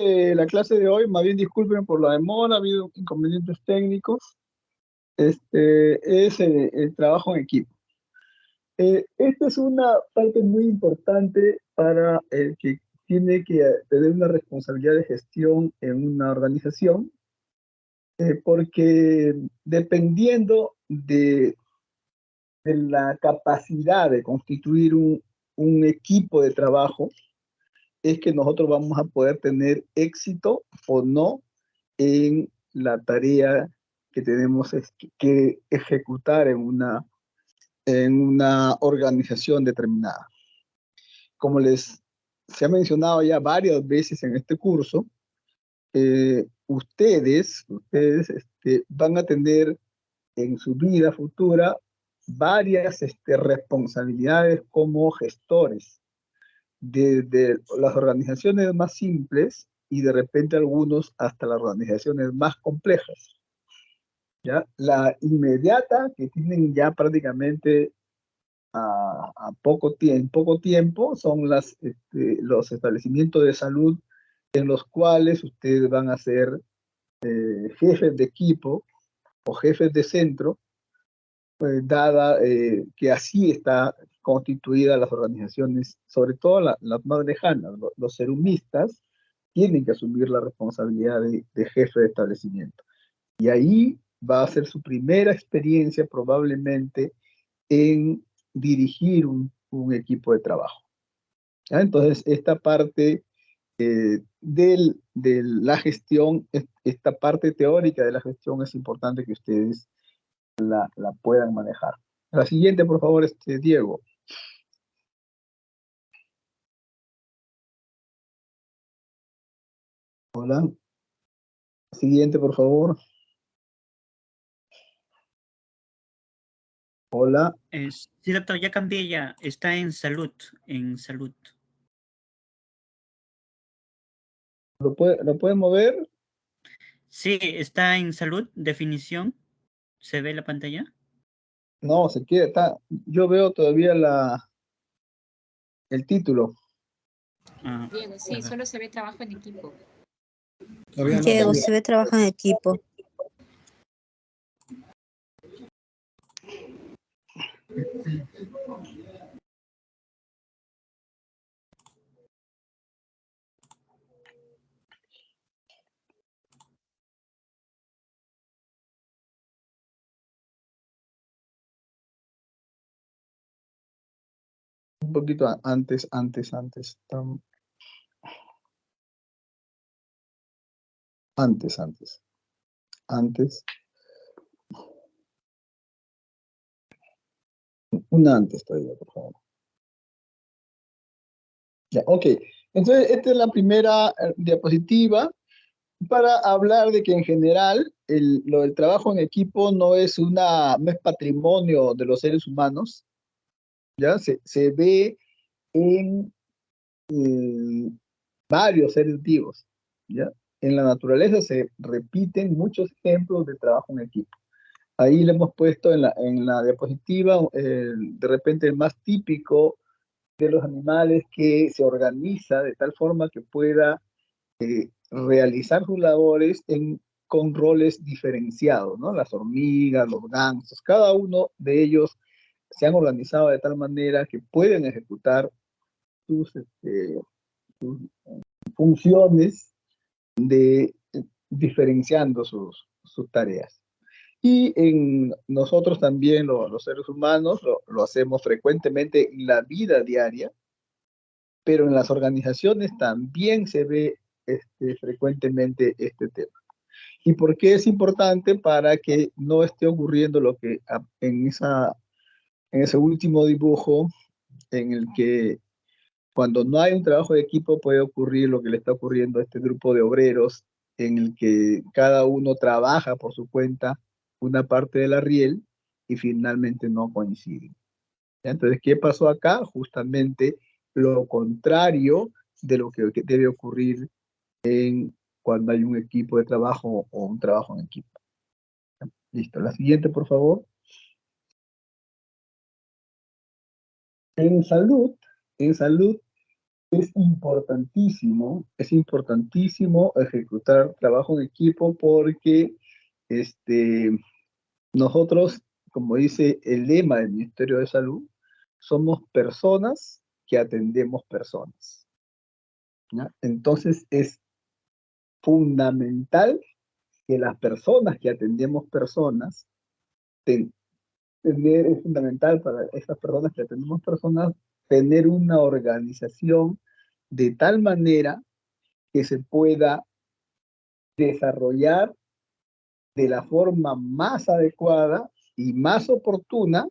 La clase de hoy, más bien disculpen por la demora, ha habido inconvenientes técnicos, es el trabajo en equipo. Esta es una parte muy importante para el que tiene que tener una responsabilidad de gestión en una organización, porque dependiendo de la capacidad de constituir un equipo de trabajo, es que nosotros vamos a poder tener éxito o no en la tarea que tenemos que ejecutar en una organización determinada. Como les se ha mencionado ya varias veces en este curso, ustedes van a tener en su vida futura varias responsabilidades como gestores, desde las organizaciones más simples y de repente algunos hasta las organizaciones más complejas. ¿Ya? La inmediata, que tienen ya prácticamente en poco tiempo, son los establecimientos de salud en los cuales ustedes van a ser jefes de equipo o jefes de centro, dada que así está constituida las organizaciones, sobre todo las más lejanas, los serumistas, tienen que asumir la responsabilidad de jefe de establecimiento. Y ahí va a ser su primera experiencia probablemente en dirigir un equipo de trabajo. ¿Ya? Entonces, esta parte de la gestión, esta parte teórica de la gestión es importante que ustedes la puedan manejar. La siguiente, por favor, Diego. Hola. Siguiente, por favor. Hola. Sí, doctor, ya cambié ya. Está en salud, en salud. ¿Lo puede mover? Sí, está en salud, definición. ¿Se ve la pantalla? No, se queda, yo veo todavía el título. Diego, sí, solo se ve trabajo en equipo. Diego, se ve trabajo en equipo. Un poquito antes. Antes. Una antes todavía, por favor. Ya, ok. Entonces, esta es la primera diapositiva para hablar de que en general lo del trabajo en equipo no es patrimonio de los seres humanos, ¿ya? Se ve en varios seres vivos, ¿ya? En la naturaleza se repiten muchos ejemplos de trabajo en equipo. Ahí le hemos puesto en la diapositiva, de repente el más típico de los animales que se organiza de tal forma que pueda realizar sus labores con roles diferenciados, ¿no? Las hormigas, los gansos, cada uno de ellos se han organizado de tal manera que pueden ejecutar sus funciones diferenciando sus tareas. Y en nosotros también, los seres humanos, lo hacemos frecuentemente en la vida diaria, pero en las organizaciones también se ve frecuentemente este tema. ¿Y por qué es importante? Para que no esté ocurriendo lo que en ese último dibujo, en el que cuando no hay un trabajo de equipo puede ocurrir lo que le está ocurriendo a este grupo de obreros, en el que cada uno trabaja por su cuenta una parte de la riel y finalmente no coinciden. Entonces, ¿qué pasó acá? Justamente lo contrario de lo que debe ocurrir cuando hay un equipo de trabajo o un trabajo en equipo. Listo. La siguiente, por favor. En salud, Es importantísimo ejecutar trabajo en equipo porque este, nosotros, como dice el lema del Ministerio de Salud, somos personas que atendemos personas, ¿ya? Entonces es fundamental que las personas que atendemos personas, ten- es fundamental para esas personas que atendemos personas tener una organización de tal manera que se pueda desarrollar de la forma más adecuada y más oportuna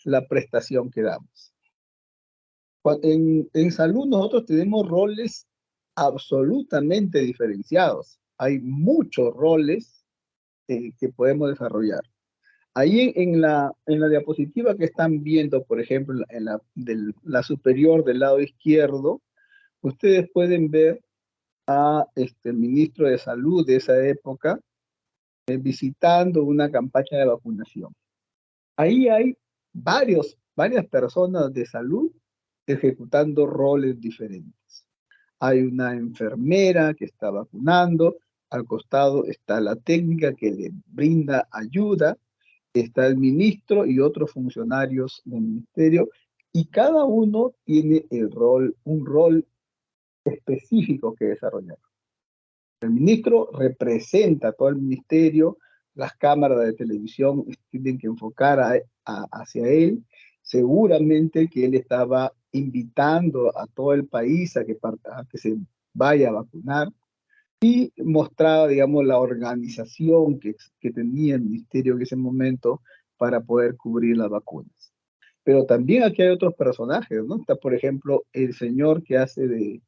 la prestación que damos. En salud nosotros tenemos roles absolutamente diferenciados. Hay muchos roles que podemos desarrollar. Ahí en la diapositiva que están viendo, por ejemplo, la superior del lado izquierdo, ustedes pueden ver el ministro de Salud de esa época visitando una campaña de vacunación. Ahí hay varias personas de salud ejecutando roles diferentes. Hay una enfermera que está vacunando, al costado está la técnica que le brinda ayuda, está el ministro y otros funcionarios del ministerio, y cada uno tiene un rol específico que desarrollar. El ministro representa a todo el ministerio, las cámaras de televisión tienen que enfocar hacia él. Seguramente que él estaba invitando a todo el país a que se vaya a vacunar y mostraba, digamos, la organización que tenía el ministerio en ese momento para poder cubrir las vacunas. Pero también aquí hay otros personajes, ¿no? Está, por ejemplo, el señor que hace de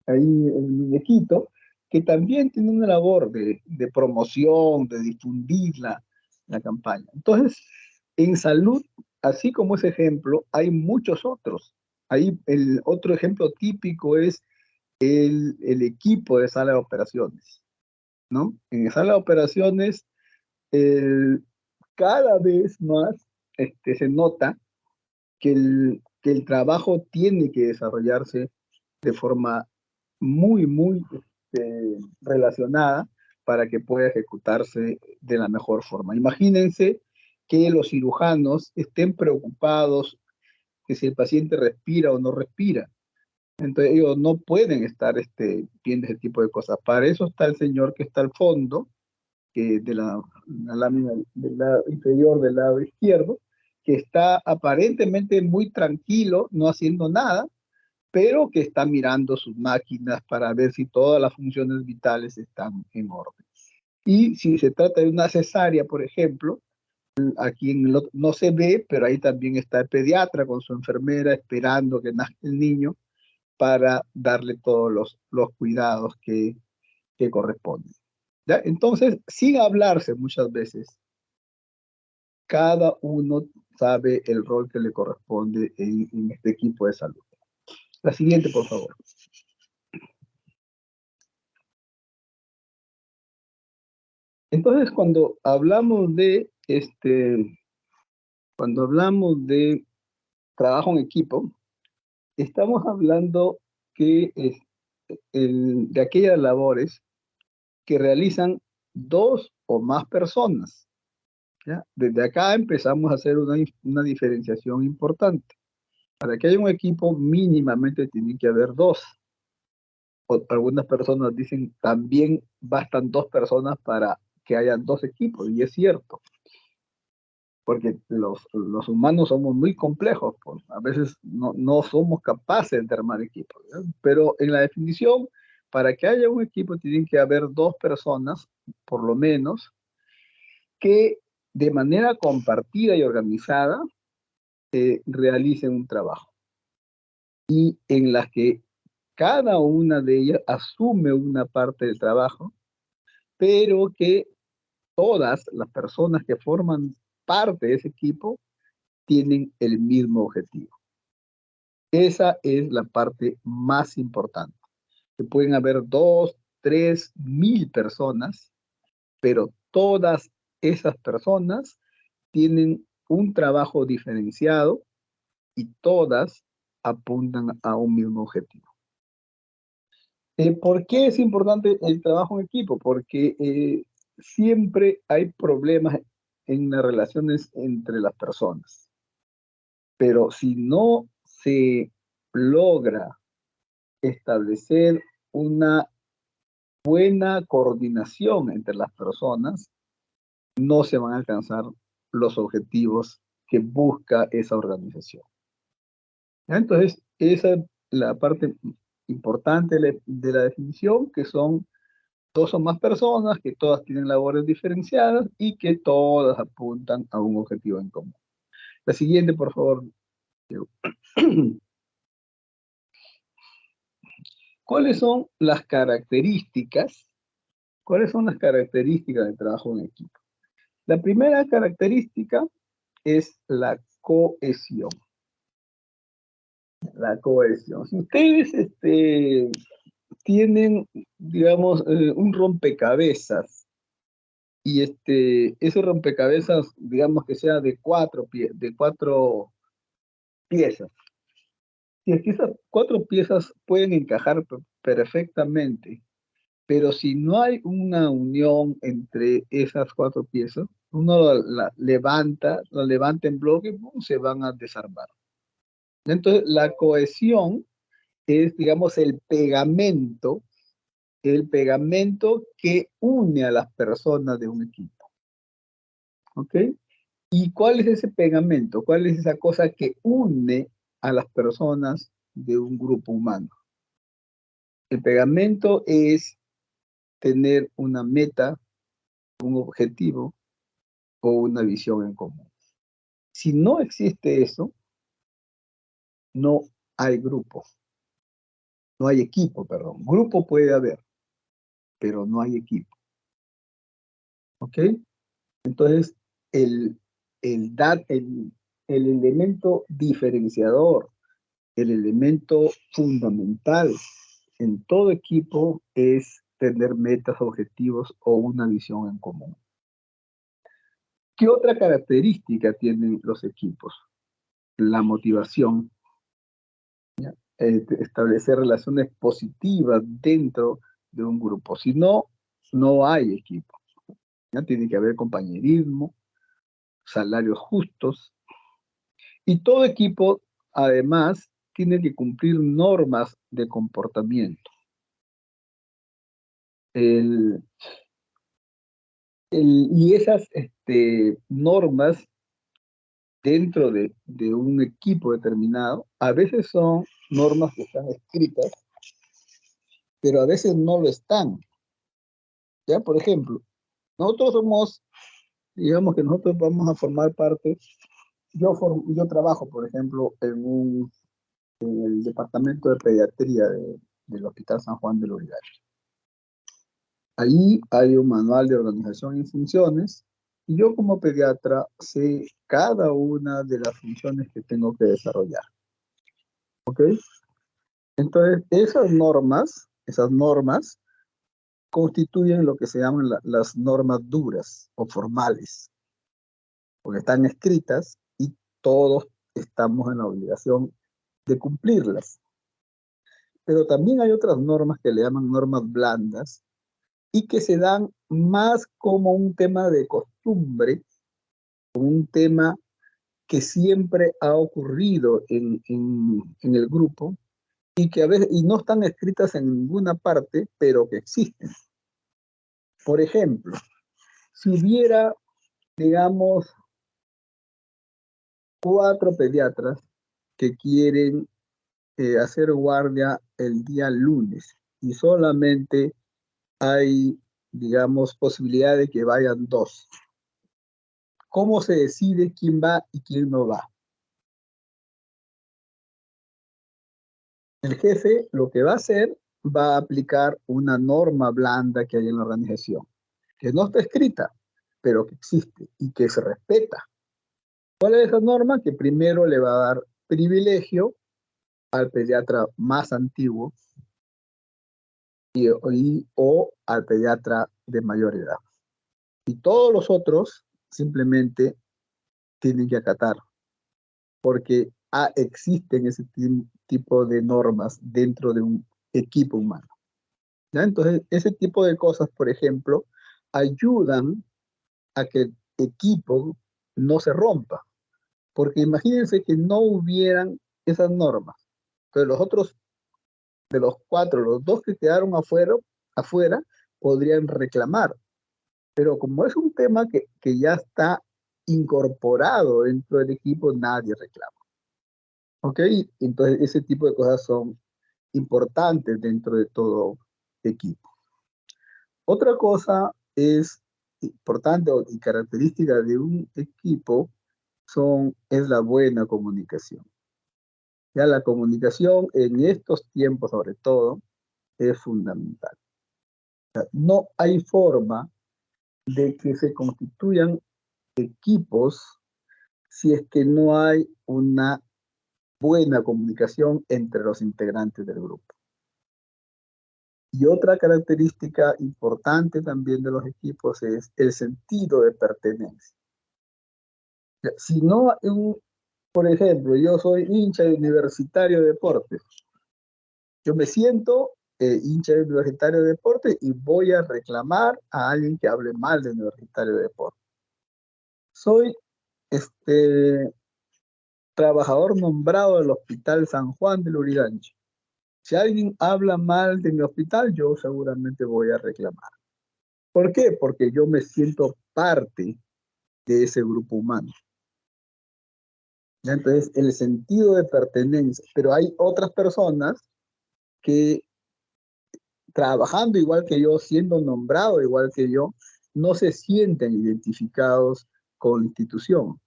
ahí el muñequito, que también tiene una labor de promoción, de difundir la campaña. Entonces, en salud, así como ese ejemplo, hay muchos otros. Ahí el otro ejemplo típico es el equipo de sala de operaciones, ¿no? En sala de operaciones, el- cada vez más se nota que el trabajo tiene que desarrollarse de forma muy relacionada para que pueda ejecutarse de la mejor forma. Imagínense que los cirujanos estén preocupados que si el paciente respira o no respira. Entonces ellos no pueden estar viendo ese tipo de cosas. Para eso está el señor que está al fondo, que de la lámina del lado inferior del lado izquierdo, que está aparentemente muy tranquilo, no haciendo nada, pero que está mirando sus máquinas para ver si todas las funciones vitales están en orden. Y si se trata de una cesárea, por ejemplo, aquí no se ve, pero ahí también está el pediatra con su enfermera esperando que nazca el niño para darle todos los cuidados que corresponden. ¿Ya? Entonces, sin hablarse muchas veces, cada uno sabe el rol que le corresponde en este equipo de salud. La siguiente, por favor. Entonces, cuando hablamos de trabajo en equipo, estamos hablando de aquellas labores que realizan dos o más personas, ¿ya? Desde acá empezamos a hacer una diferenciación importante. Para que haya un equipo, mínimamente tiene que haber dos. Algunas personas dicen también bastan dos personas para que hayan dos equipos, y es cierto, porque los humanos somos muy complejos, pues, a veces no somos capaces de armar equipos, ¿ya? Pero en la definición, para que haya un equipo tienen que haber dos personas, por lo menos, que de manera compartida y organizada realicen un trabajo y en las que cada una de ellas asume una parte del trabajo, pero que todas las personas que forman parte de ese equipo tienen el mismo objetivo. Esa es la parte más importante. Que pueden haber 2, 3, 1000 personas, pero todas esas personas tienen un trabajo diferenciado y todas apuntan a un mismo objetivo. ¿Por qué es importante el trabajo en equipo? Porque siempre hay problemas en las relaciones entre las personas. Pero si no se logra establecer una buena coordinación entre las personas, no se van a alcanzar los objetivos que busca esa organización. ¿Ya? Entonces, esa es la parte importante de la definición, que son dos o más personas, que todas tienen labores diferenciadas y que todas apuntan a un objetivo en común. La siguiente, por favor. ¿Cuáles son las características? ¿Cuáles son las características del trabajo en equipo? La primera característica es la cohesión. La cohesión. Si ustedes tienen, digamos, un rompecabezas y ese rompecabezas, digamos que sea de cuatro piezas. Si es que esas cuatro piezas pueden encajar perfectamente, pero si no hay una unión entre esas cuatro piezas, uno la levanta en bloque, ¡pum!, se van a desarmar. Entonces, la cohesión es, digamos, el pegamento que une a las personas de un equipo. ¿Ok? ¿Y cuál es ese pegamento? ¿Cuál es esa cosa que une a las personas de un grupo humano? El pegamento es tener una meta, un objetivo o una visión en común. Si no existe eso, no hay grupo. No hay equipo, perdón. Grupo puede haber, pero no hay equipo. ¿Ok? Entonces, el, el elemento diferenciador, el elemento fundamental en todo equipo es tener metas, objetivos o una visión en común. ¿Qué otra característica tienen los equipos? La motivación, ¿ya? Establecer relaciones positivas dentro de un grupo. Si no, no hay equipo. ¿Ya? Tiene que haber compañerismo, salarios justos, y todo equipo, además, tiene que cumplir normas de comportamiento. Y esas normas dentro de un equipo determinado, a veces son normas que están escritas, pero a veces no lo están. ¿Ya? Por ejemplo, nosotros somos, digamos que nosotros vamos a formar parte, yo trabajo, por ejemplo, en el departamento de pediatría del Hospital San Juan de Lurigancho. Ahí hay un manual de organización y funciones, y yo como pediatra sé cada una de las funciones que tengo que desarrollar. ¿Ok? Entonces, esas normas constituyen lo que se llaman las normas duras o formales, porque están escritas y todos estamos en la obligación de cumplirlas. Pero también hay otras normas que le llaman normas blandas y que se dan más como un tema de costumbre, como un tema que siempre ha ocurrido en el grupo y que a veces y no están escritas en ninguna parte, pero que existen. Por ejemplo, si hubiera, digamos, 4 pediatras que quieren hacer guardia el día lunes y solamente hay, digamos, posibilidad de que vayan 2. ¿Cómo se decide quién va y quién no va? El jefe lo que va a hacer, va a aplicar una norma blanda que hay en la organización, que no está escrita, pero que existe y que se respeta. ¿Cuál es esa norma? Que primero le va a dar privilegio al pediatra más antiguo o al pediatra de mayor edad. Y todos los otros simplemente tienen que acatar, porque existen ese tipo de normas dentro de un equipo humano. ¿Ya? Entonces, ese tipo de cosas, por ejemplo, ayudan a que el equipo no se rompa. Porque imagínense que no hubieran esas normas. Entonces, los otros, de los 4, los 2 que quedaron afuera podrían reclamar. Pero como es un tema que ya está incorporado dentro del equipo, nadie reclama. ¿Ok? Entonces, ese tipo de cosas son importantes dentro de todo equipo. Otra cosa es importante y característica de un equipo es la buena comunicación. Ya la comunicación en estos tiempos, sobre todo, es fundamental. O sea, no hay forma de que se constituyan equipos si es que no hay una buena comunicación entre los integrantes del grupo. Y otra característica importante también de los equipos es el sentido de pertenencia. Si no, por ejemplo, yo soy hincha de Universitario de Deportes, yo me siento hincha de Universitario de Deportes y voy a reclamar a alguien que hable mal de Universitario de Deportes. Soy trabajador nombrado del Hospital San Juan de Lurigancho. Si alguien habla mal de mi hospital, yo seguramente voy a reclamar. ¿Por qué? Porque yo me siento parte de ese grupo humano. ¿Ya? Entonces, el sentido de pertenencia. Pero hay otras personas que, trabajando igual que yo, siendo nombrado igual que yo, no se sienten identificados con la institución.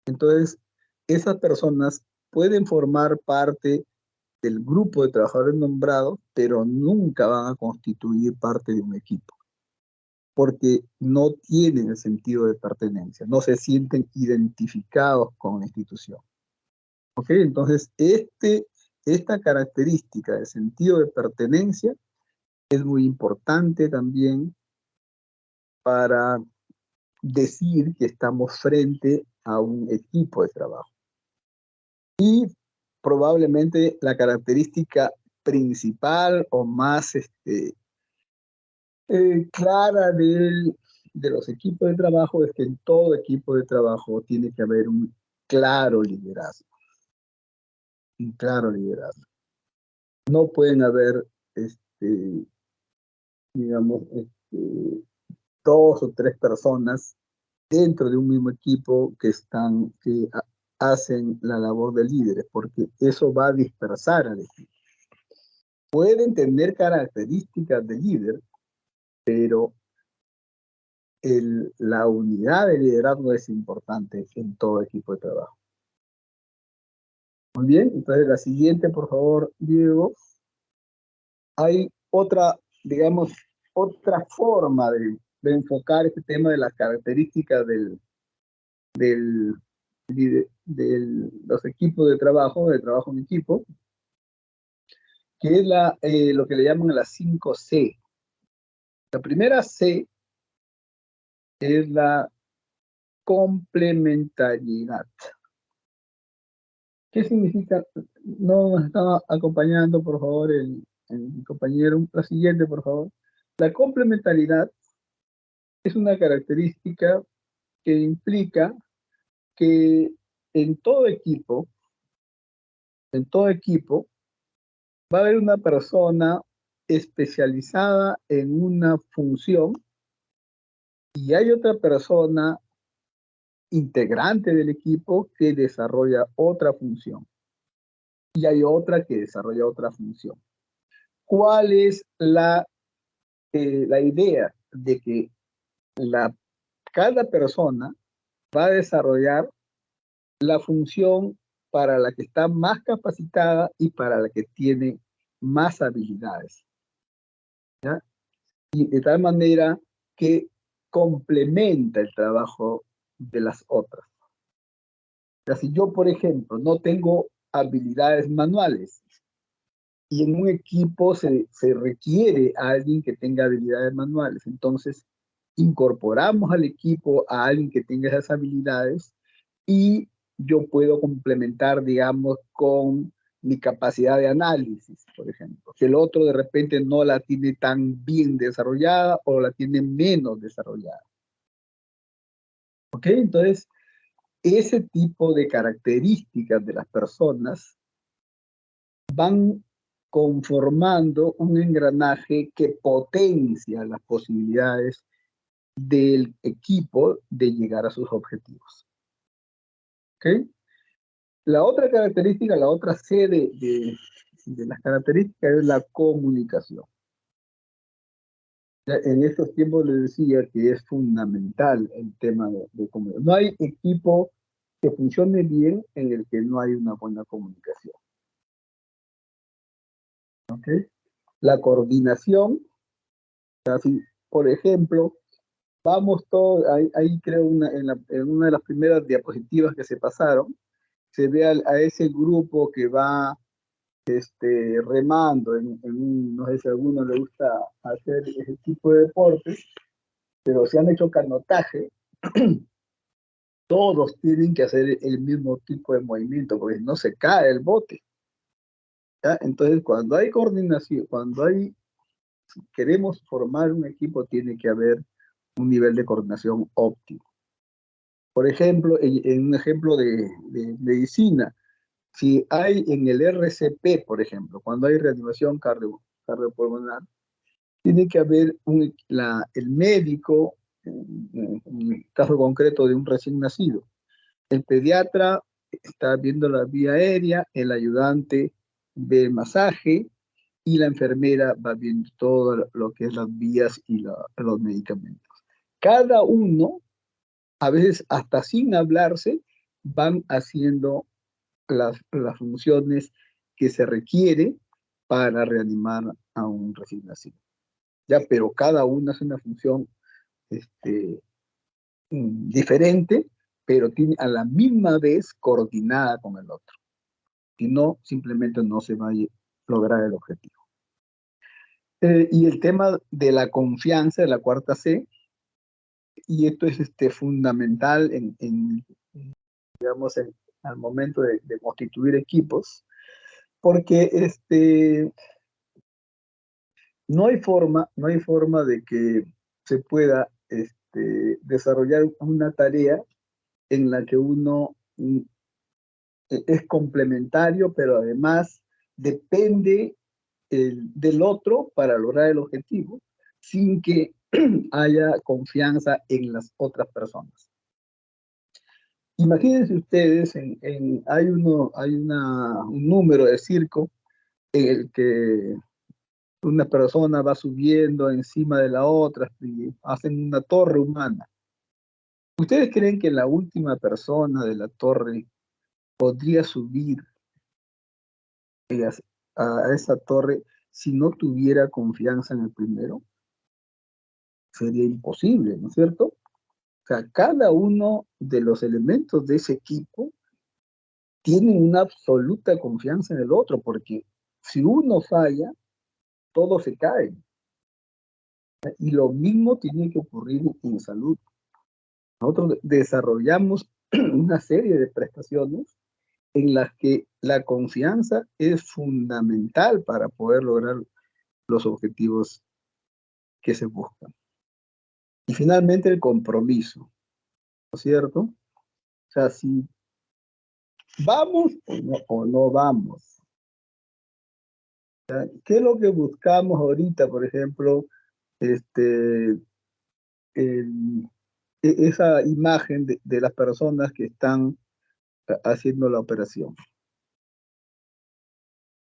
Entonces, esas personas pueden formar parte del grupo de trabajadores nombrados, pero nunca van a constituir parte de un equipo, porque no tienen el sentido de pertenencia, no se sienten identificados con la institución. ¿Ok? Entonces, esta característica de sentido de pertenencia es muy importante también para decir que estamos frente a un equipo de trabajo. Y probablemente la característica principal o más clara de los equipos de trabajo es que en todo equipo de trabajo tiene que haber un claro liderazgo. Un claro liderazgo. No pueden haber, digamos, 2 o 3 personas dentro de un mismo equipo que hacen la labor de líderes, porque eso va a dispersar al equipo. Pueden tener características de líder, pero la unidad de liderazgo es importante en todo equipo de trabajo. Muy bien, entonces la siguiente, por favor, Diego. Hay otra, digamos, otra forma de enfocar este tema de las características de los equipos de trabajo en equipo, que es lo que le llaman las 5 C. La primera C es la complementariedad. ¿Qué significa? No nos estaba acompañando, por favor, el compañero. La siguiente, por favor. La complementariedad es una característica que implica que en todo equipo va a haber una persona especializada en una función y hay otra persona integrante del equipo que desarrolla otra función. Y hay otra que desarrolla otra función. ¿Cuál es la idea? De que cada persona va a desarrollar la función para la que está más capacitada y para la que tiene más habilidades. ¿Ya? Y de tal manera que complementa el trabajo de las otras. O sea, si yo, por ejemplo, no tengo habilidades manuales y en un equipo se requiere a alguien que tenga habilidades manuales, entonces incorporamos al equipo a alguien que tenga esas habilidades y yo puedo complementar, digamos, con mi capacidad de análisis, por ejemplo, que el otro de repente no la tiene tan bien desarrollada o la tiene menos desarrollada. ¿Ok? Entonces, ese tipo de características de las personas van conformando un engranaje que potencia las posibilidades del equipo de llegar a sus objetivos. ¿Ok? La otra característica, la otra C de las características es la comunicación. Ya en estos tiempos les decía que es fundamental el tema de comunicación. No hay equipo que funcione bien en el que no hay una buena comunicación. ¿Ok? La coordinación, así, por ejemplo, vamos todos, ahí creo en una de las primeras diapositivas que se pasaron, se ve a ese grupo que va remando no sé si a alguno le gusta hacer ese tipo de deportes, pero si han hecho canotaje, todos tienen que hacer el mismo tipo de movimiento, porque no se cae el bote. ¿Ya? Entonces, cuando hay coordinación, si queremos formar un equipo, tiene que haber un nivel de coordinación óptimo. Por ejemplo, en un ejemplo de medicina, si hay en el RCP, por ejemplo, cuando hay reanimación cardiopulmonar, tiene que haber el médico, en el caso concreto de un recién nacido. El pediatra está viendo la vía aérea, el ayudante ve el masaje y la enfermera va viendo todo lo que es las vías y los medicamentos. Cada uno, a veces hasta sin hablarse, van haciendo las funciones que se requiere para reanimar a un recién nacido. Ya, pero cada una es una función diferente, pero tiene a la misma vez coordinada con el otro. Si no, simplemente no se va a lograr el objetivo. Y el tema de la confianza, de la cuarta C, y esto es fundamental digamos, al momento de constituir equipos, porque no hay forma de que se pueda desarrollar una tarea en la que uno es complementario, pero además depende del otro para lograr el objetivo, sin que haya confianza en las otras personas. Imagínense ustedes, hay un número de circo en el que una persona va subiendo encima de la otra y hacen una torre humana. ¿Ustedes creen que la última persona de la torre podría subir a esa torre si no tuviera confianza en el primero? Sería imposible, ¿no es cierto? O sea, cada uno de los elementos de ese equipo tiene una absoluta confianza en el otro, porque si uno falla, todo se cae. Y lo mismo tiene que ocurrir en salud. Nosotros desarrollamos una serie de prestaciones en las que la confianza es fundamental para poder lograr los objetivos que se buscan. Y finalmente el compromiso, ¿no es cierto? O sea, si vamos o no vamos. ¿Qué es lo que buscamos ahorita, por ejemplo, esa imagen de las personas que están haciendo la operación?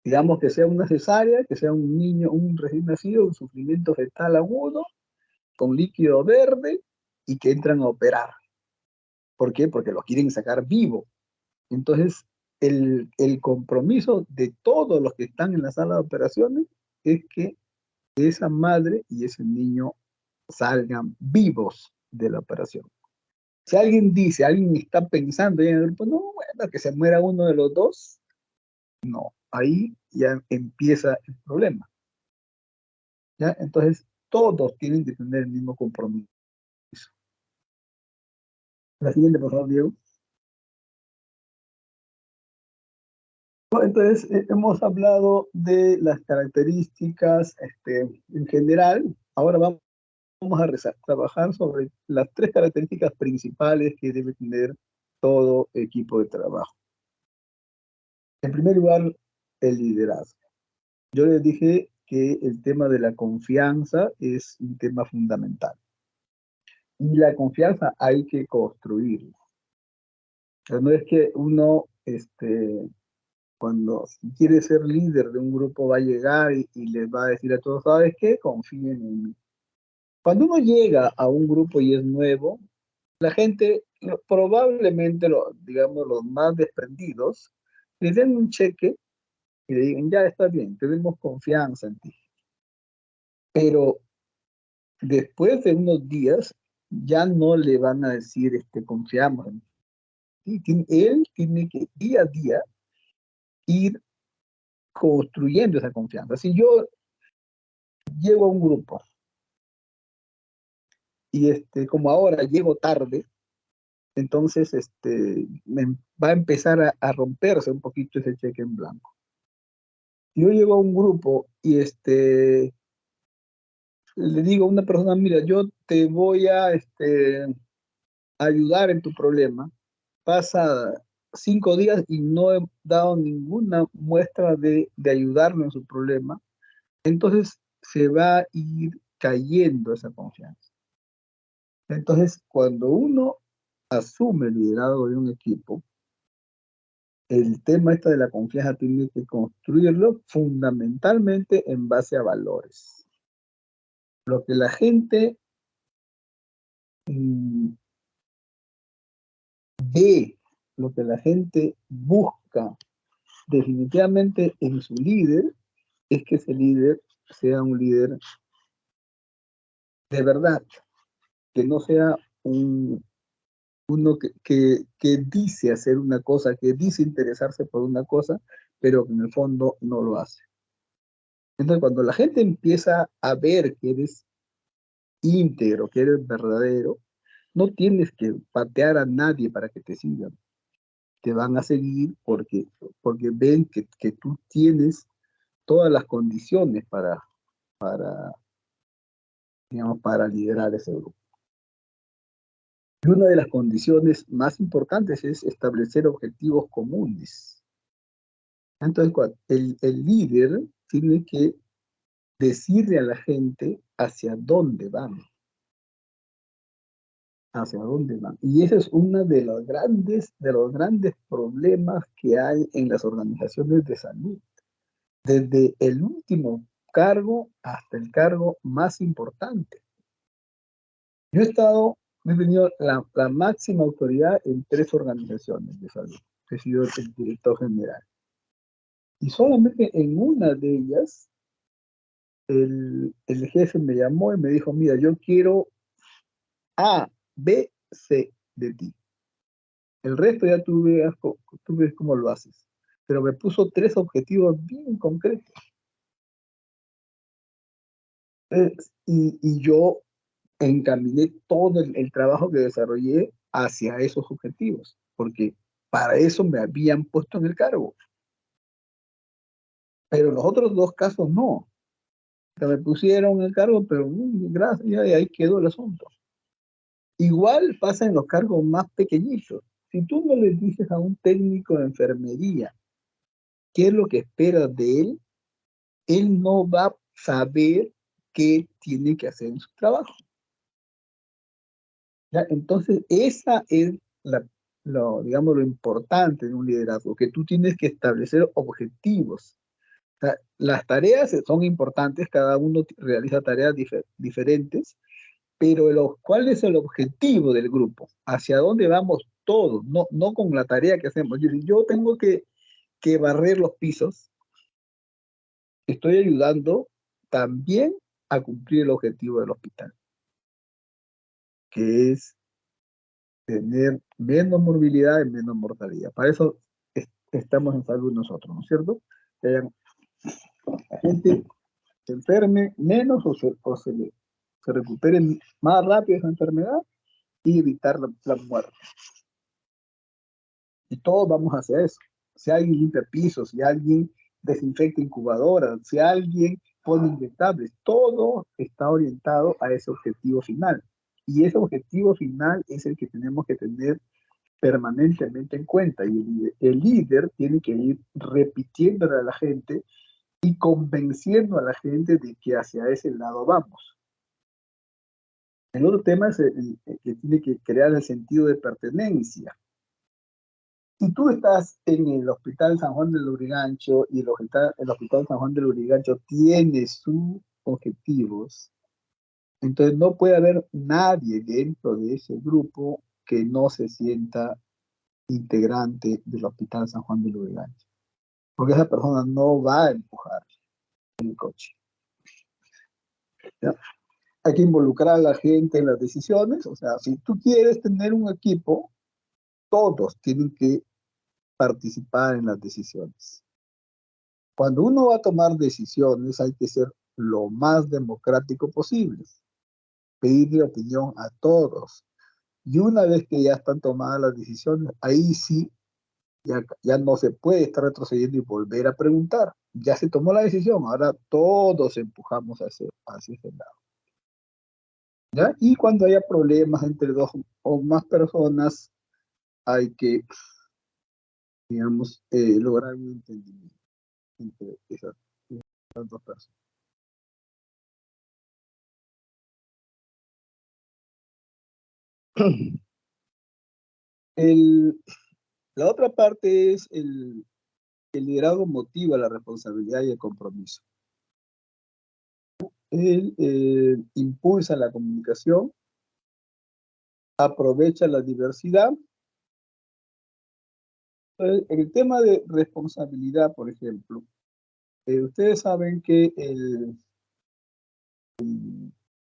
Digamos que sea una cesárea, que sea un niño, un recién nacido, un sufrimiento fetal agudo, con líquido verde y que entran a operar. ¿Por qué? Porque lo quieren sacar vivo. Entonces, el compromiso de todos los que están en la sala de operaciones es que esa madre y ese niño salgan vivos de la operación. Si alguien está pensando en el grupo, no, bueno, que se muera uno de los dos, no, ahí ya empieza el problema. ¿Ya? Entonces, todos tienen que tener el mismo compromiso. La siguiente, por favor, Diego. Bueno, entonces, hemos hablado de las características en general. Ahora vamos a trabajar sobre las tres características principales que debe tener todo equipo de trabajo. En primer lugar, el liderazgo. Yo les dije que el tema de la confianza es un tema fundamental. Y la confianza hay que construirla. O sea, no es que uno, cuando quiere ser líder de un grupo, va a llegar y les va a decir a todos, ¿sabes qué? Confíen en mí. Cuando uno llega a un grupo y es nuevo, la gente, probablemente, digamos, los más desprendidos, le den un cheque y le digan, ya está bien, tenemos confianza en ti. Pero después de unos días, ya no le van a decir, confiamos en ti. Él tiene que día a día ir construyendo esa confianza. Si yo llego a un grupo y como ahora llego tarde, entonces va a empezar a romperse un poquito ese cheque en blanco. Si yo llego a un grupo y le digo a una persona, mira, yo te voy a ayudar en tu problema, pasa 5 días y no he dado ninguna muestra de ayudarlo en su problema, entonces se va a ir cayendo esa confianza. Entonces, cuando uno asume el liderazgo de un equipo, el tema de la confianza tiene que construirlo fundamentalmente en base a valores. Lo que la gente mm, ve, lo que la gente busca definitivamente en su líder, es que ese líder sea un líder de verdad, que no sea uno que dice hacer una cosa, que dice interesarse por una cosa, pero que en el fondo no lo hace. Entonces, cuando la gente empieza a ver que eres íntegro, que eres verdadero, no tienes que patear a nadie para que te sigan. Te van a seguir porque ven que tú tienes todas las condiciones digamos, para liderar ese grupo. Y una de las condiciones más importantes es establecer objetivos comunes. Entonces, el líder tiene que decirle a la gente hacia dónde van, hacia dónde van. Y ese es uno de los grandes problemas que hay en las organizaciones de salud, desde el último cargo hasta el cargo más importante. Yo he tenido la máxima autoridad en 3 organizaciones de salud. He sido el director general. Y solamente en una de ellas, el jefe me llamó y me dijo, mira, yo quiero A, B, C de ti. El resto ya tú ves cómo lo haces. Pero me puso 3 objetivos bien concretos. Y yo encaminé todo el trabajo que desarrollé hacia esos objetivos, porque para eso me habían puesto en el cargo. Pero en los otros 2 casos no. O sea, me pusieron en el cargo, pero gracias, y ahí quedó el asunto. Igual pasa en los cargos más pequeñitos. Si tú no le dices a un técnico de enfermería qué es lo que esperas de él no va a saber qué tiene que hacer en su trabajo. ¿Ya? Entonces, esa es digamos, lo importante de un liderazgo, que tú tienes que establecer objetivos. O sea, las tareas son importantes, cada uno realiza tareas diferentes, pero ¿cuál es el objetivo del grupo? ¿Hacia dónde vamos todos? No con la tarea que hacemos. Yo tengo que barrer los pisos, estoy ayudando también a cumplir el objetivo del hospital, que es tener menos morbilidad y menos mortalidad. Para eso estamos en salud nosotros, ¿no es cierto? Que la gente se enferme menos se recupere más rápido de esa enfermedad y evitar la muerte. Y todos vamos hacia eso. si alguien limpia pisos, si alguien desinfecta incubadoras, si alguien pone inyectables, todo está orientado a ese objetivo final. Y ese objetivo final es el que tenemos que tener permanentemente en cuenta. Y el líder tiene que ir repitiéndole a la gente y convenciendo a la gente de que hacia ese lado vamos. El otro tema es el que tiene que crear el sentido de pertenencia. Si tú estás en el Hospital San Juan del Lurigancho y el Hospital San Juan del Lurigancho tiene sus objetivos, entonces no puede haber nadie dentro de ese grupo que no se sienta integrante del Hospital San Juan del Lurigancho, porque esa persona no va a empujar el coche. ¿Ya? Hay que involucrar a la gente en las decisiones. O sea, si tú quieres tener un equipo, todos tienen que participar en las decisiones. Cuando uno va a tomar decisiones, hay que ser lo más democrático posible, pedirle opinión a todos. Y una vez que ya están tomadas las decisiones, ahí sí, ya no se puede estar retrocediendo y volver a preguntar. Ya se tomó la decisión, ahora todos empujamos hacia ese lado. ¿Ya? Y cuando haya problemas entre dos o más personas, hay que, digamos, lograr un entendimiento entre esas dos personas. La otra parte es el liderazgo motiva la responsabilidad y el compromiso. Él impulsa la comunicación, aprovecha la diversidad. El tema de responsabilidad, por ejemplo, ustedes saben que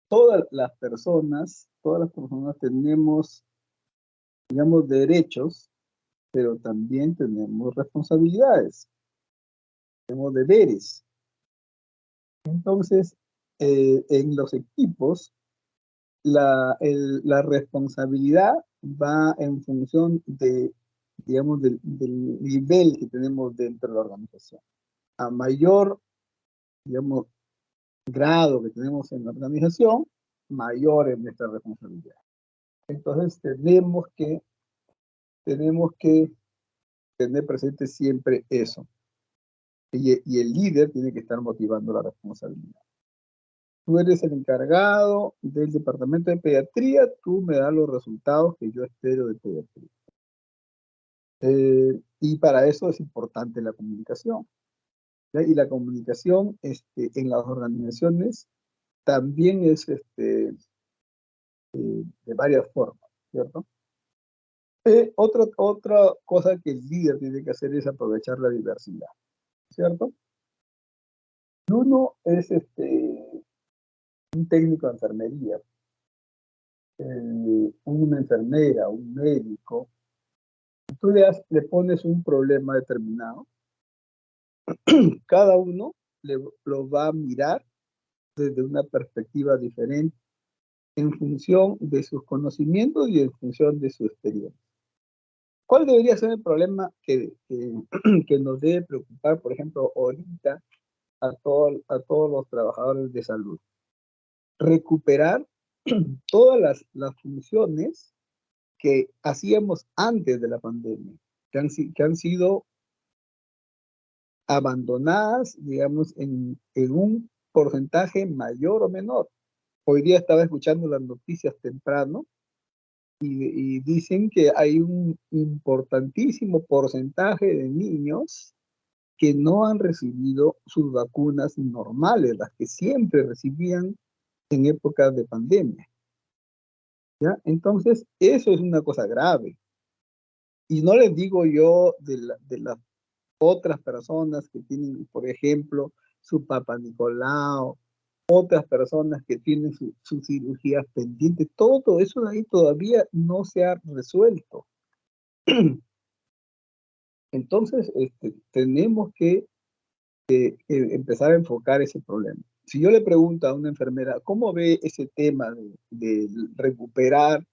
todas las personas tenemos, digamos, derechos, pero también tenemos responsabilidades, tenemos deberes. Entonces, en los equipos, la responsabilidad va en función de, digamos, del nivel que tenemos dentro de la organización. A mayor, digamos, grado que tenemos en la organización, mayor es nuestra responsabilidad. Entonces, tenemos que tener presente siempre eso. Y el líder tiene que estar motivando la responsabilidad. Tú eres el encargado del departamento de pediatría, tú me das los resultados que yo espero de pediatría. Y para eso es importante la comunicación. ¿Ya? Y la comunicación en las organizaciones también es de varias formas, ¿cierto? Otra cosa que el líder tiene que hacer es aprovechar la diversidad, ¿cierto? Uno es un técnico de enfermería, una enfermera, un médico. Tú le pones un problema determinado, cada uno lo va a mirar desde una perspectiva diferente en función de sus conocimientos y en función de su experiencia. ¿Cuál debería ser el problema que nos debe preocupar, por ejemplo, ahorita a todos los trabajadores de salud? Recuperar todas las funciones que hacíamos antes de la pandemia, que han sido abandonadas, digamos, en un porcentaje mayor o menor. Hoy día estaba escuchando las noticias temprano y dicen que hay un importantísimo porcentaje de niños que no han recibido sus vacunas normales, las que siempre recibían en épocas de pandemia. ¿Ya? Entonces, eso es una cosa grave. Y no les digo yo de las otras personas que tienen, por ejemplo, su Papa Nicolau, otras personas que tienen sus cirugías pendientes, todo eso de ahí todavía no se ha resuelto. Entonces, tenemos que empezar a enfocar ese problema. Si yo le pregunto a una enfermera, ¿cómo ve ese tema de recuperar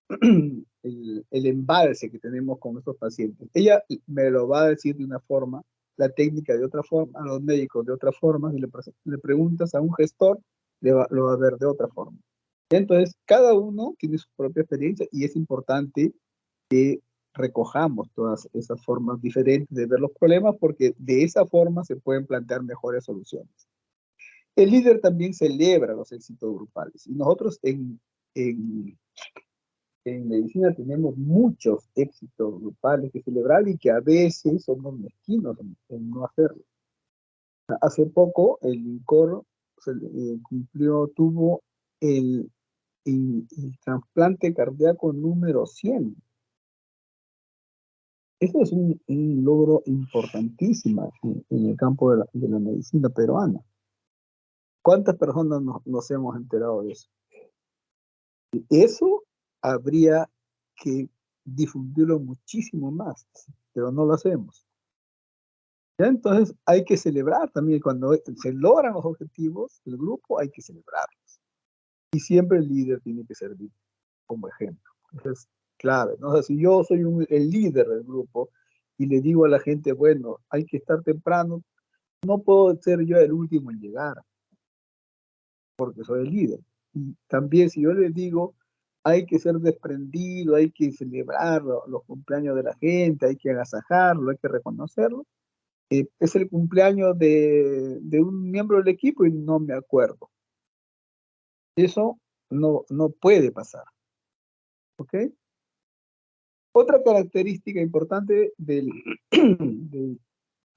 el embalse que tenemos con estos pacientes. Ella me lo va a decir de una forma, la técnica de otra forma, a los médicos de otra forma, y le preguntas a un gestor, lo va a ver de otra forma. Entonces, cada uno tiene su propia experiencia y es importante que recojamos todas esas formas diferentes de ver los problemas porque de esa forma se pueden plantear mejores soluciones. El líder también celebra los éxitos grupales y nosotros en medicina tenemos muchos éxitos grupales que celebrar y que a veces somos mezquinos en no hacerlo. Hace poco el INCOR tuvo el trasplante cardíaco número 100. Eso es un logro importantísimo en el campo de la medicina peruana. ¿Cuántas personas nos hemos enterado de eso? Eso habría que difundirlo muchísimo más, pero no lo hacemos. ¿Ya? Entonces hay que celebrar también cuando se logran los objetivos del grupo, hay que celebrarlos. Y siempre el líder tiene que servir como ejemplo. Eso es clave, ¿no? O sea, si yo soy el líder del grupo y le digo a la gente, bueno, hay que estar temprano, no puedo ser yo el último en llegar, porque soy el líder. Y también si yo les digo, hay que ser desprendido, hay que celebrar los cumpleaños de la gente, hay que agasajarlo, hay que reconocerlo. Es el cumpleaños de un miembro del equipo y no me acuerdo. Eso no puede pasar. ¿Ok? Otra característica importante del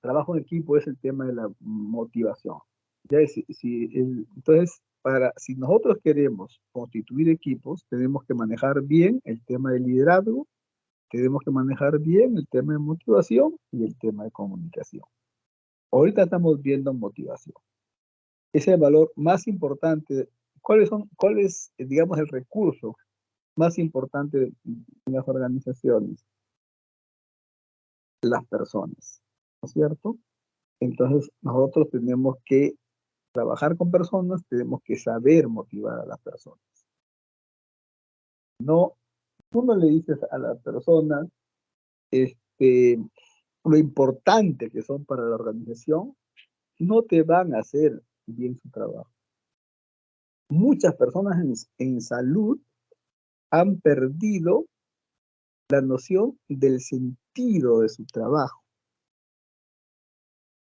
trabajo en equipo es el tema de la motivación. Ya entonces, si nosotros queremos constituir equipos, tenemos que manejar bien el tema del liderazgo, tenemos que manejar bien el tema de motivación y el tema de comunicación. Ahorita estamos viendo motivación. Es el valor más importante. ¿Cuál es, digamos, el recurso más importante en las organizaciones? Las personas, ¿no es cierto? Entonces, nosotros tenemos que trabajar con personas, tenemos que saber motivar a las personas. No, tú no le dices a las personas lo importante que son para la organización, no te van a hacer bien su trabajo. Muchas personas en salud han perdido la noción del sentido de su trabajo.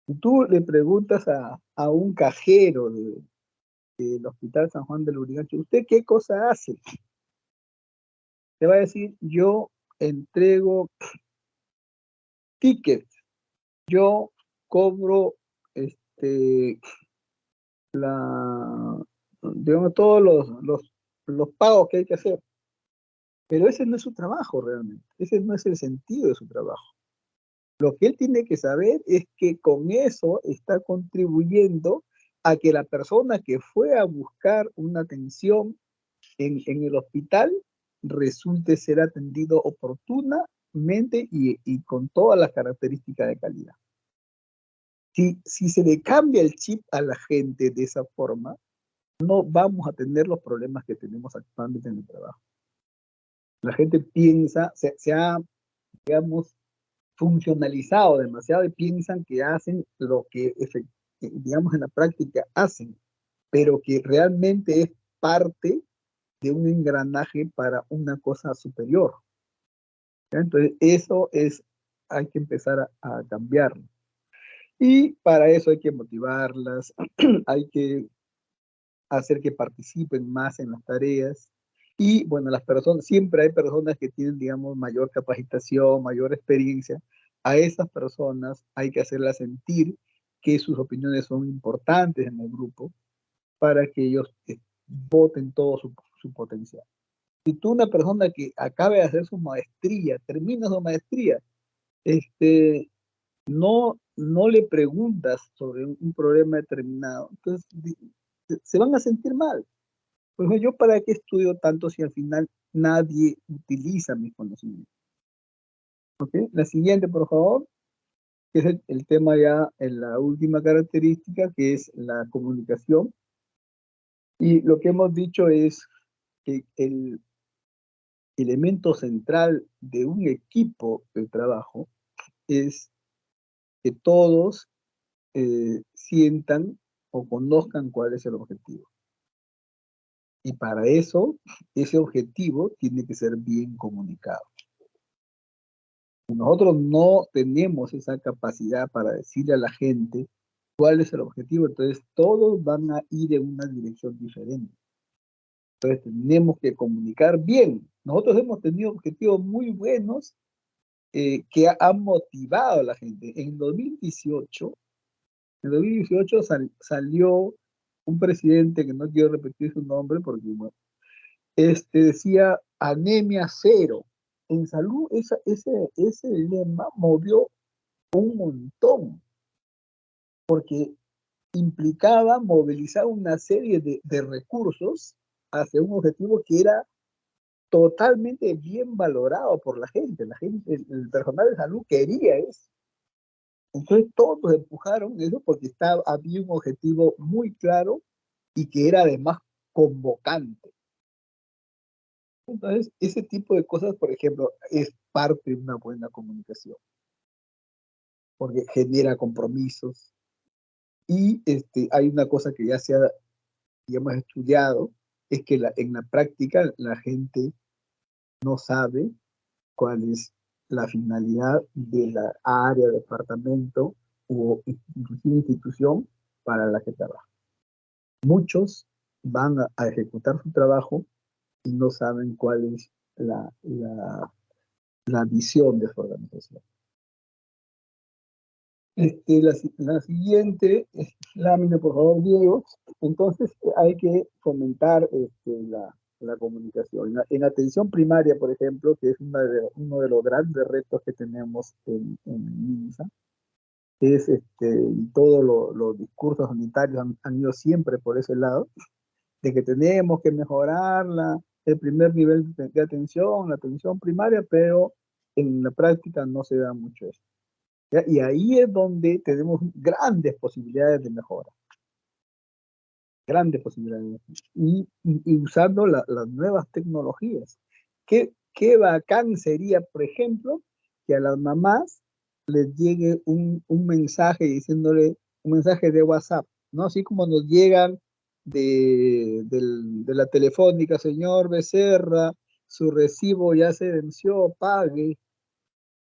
Si tú le preguntas a un cajero del Hospital San Juan del Urigancho, ¿usted qué cosa hace? Te va a decir, yo entrego tickets, yo cobro digamos, todos los pagos que hay que hacer. Pero ese no es su trabajo realmente, ese no es el sentido de su trabajo. Lo que él tiene que saber es que con eso está contribuyendo a que la persona que fue a buscar una atención en el hospital resulte ser atendido oportunamente y con todas las características de calidad. Si se le cambia el chip a la gente de esa forma, no vamos a tener los problemas que tenemos actualmente en el trabajo. La gente piensa, se ha, digamos, funcionalizado demasiado y piensan que hacen lo que, digamos, en la práctica hacen, pero que realmente es parte de un engranaje para una cosa superior. ¿Ya? Entonces, hay que empezar a cambiarlo. Y para eso hay que motivarlas, hay que hacer que participen más en las tareas. Y bueno, siempre hay personas que tienen, digamos, mayor capacitación, mayor experiencia. A esas personas hay que hacerlas sentir que sus opiniones son importantes en el grupo para que ellos voten todo su potencial. Si tú, una persona que acabe de hacer su maestría, termina su maestría, no le preguntas sobre un problema determinado, entonces se van a sentir mal. Pues yo para qué estudio tanto si al final nadie utiliza mis conocimientos. ¿Ok? La siguiente, por favor, que es el tema ya en la última característica, que es la comunicación. Y lo que hemos dicho es que elemento central de un equipo de trabajo es que todos sientan o conozcan cuál es el objetivo. Y para eso, ese objetivo tiene que ser bien comunicado. Si nosotros no tenemos esa capacidad para decirle a la gente cuál es el objetivo, entonces todos van a ir en una dirección diferente. Entonces tenemos que comunicar bien. Nosotros hemos tenido objetivos muy buenos que han motivado a la gente. En 2018 salió un presidente, que no quiero repetir su nombre porque bueno, decía anemia cero. En salud, ese lema movió un montón, porque implicaba movilizar una serie de recursos hacia un objetivo que era totalmente bien valorado por la gente. La gente, el personal de salud quería eso. Entonces todos empujaron eso porque había un objetivo muy claro y que era además convocante. Entonces, ese tipo de cosas, por ejemplo, es parte de una buena comunicación, porque genera compromisos. Y hay una cosa que ya hemos estudiado, es que en la práctica la gente no sabe cuál es la finalidad de la área, departamento o inclusive institución para la que trabaja. Muchos van a ejecutar su trabajo y no saben cuál es la visión de su organización. La siguiente lámina, por favor, Diego. Entonces, hay que fomentar la comunicación. En atención primaria, por ejemplo, que es uno de los grandes retos que tenemos en MINSA, es y todos los discursos sanitarios han ido siempre por ese lado, de que tenemos que mejorar el primer nivel de atención, la atención primaria, pero en la práctica no se da mucho eso. ¿Ya? Y ahí es donde tenemos grandes posibilidades de mejora. Grandes posibilidades. Y usando las nuevas tecnologías. ¿Qué bacán sería, por ejemplo, que a las mamás les llegue un mensaje diciéndole, un mensaje de WhatsApp, ¿no? Así como nos llegan de la telefónica, señor Becerra, su recibo ya se venció, pague.